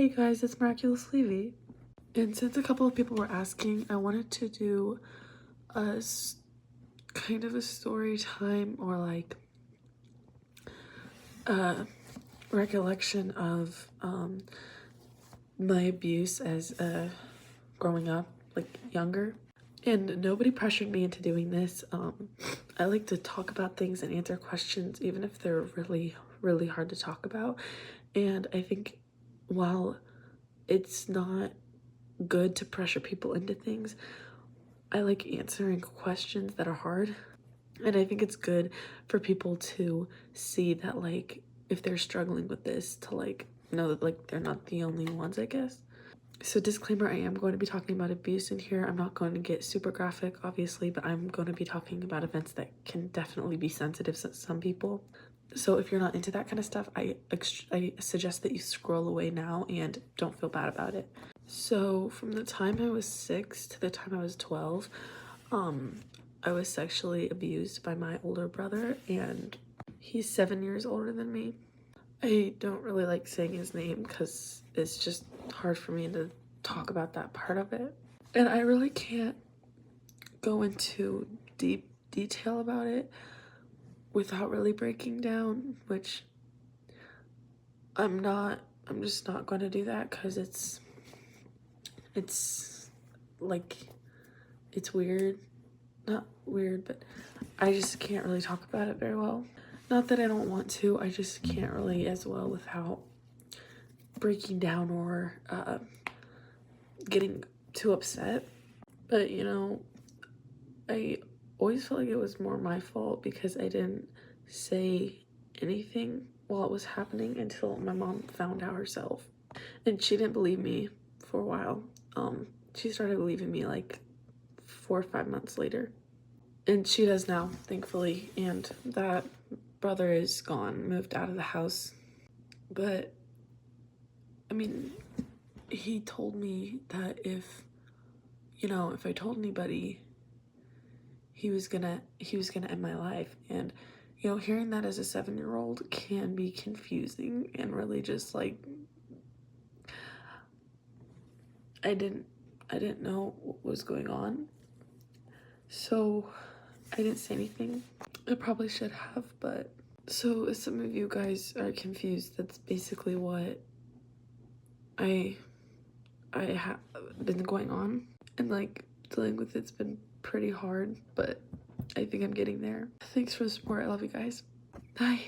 Hey guys, it's Miraculous Levy. And since a couple of people were asking, I wanted to do a kind of a story time or like a recollection of my abuse as growing up, like younger. And nobody pressured me into doing this. I like to talk about things and answer questions, even if they're really, really hard to talk about. And I think while it's not good to pressure people into things, I like answering questions that are hard. And I think it's good for people to see that, like, if they're struggling with this, to like know that like they're not the only ones, I guess. So disclaimer, I am going to be talking about abuse in here. I'm not going to get super graphic, obviously, but I'm going to be talking about events that can definitely be sensitive to some people. So if you're not into that kind of stuff, I suggest that you scroll away now and don't feel bad about it. So from the time I was 6 to the time I was 12, I was sexually abused by my older brother, and he's 7 years older than me. I don't really like saying his name because it's just hard for me to talk about that part of it. And I really can't go into deep detail about it without really breaking down, which I'm just not going to do that because it's like, it's weird. Not weird, but I just can't really talk about it very well. Not that I don't want to, I just can't really as well without breaking down or getting too upset. But you know, I always felt like it was more my fault because I didn't say anything while it was happening until my mom found out herself. And she didn't believe me for a while. She started believing me like 4 or 5 months later. And she does now, thankfully, and that brother is gone, moved out of the house. But I mean, he told me that if I told anybody, he was gonna end my life. And hearing that as a 7-year-old can be confusing and really just like, I didn't know what was going on, so I didn't say anything. I probably should have, but so if some of you guys are confused, that's basically what I have been going on, and like dealing with it's been pretty hard, but I think I'm getting there. Thanks for the support. I love you guys. Bye.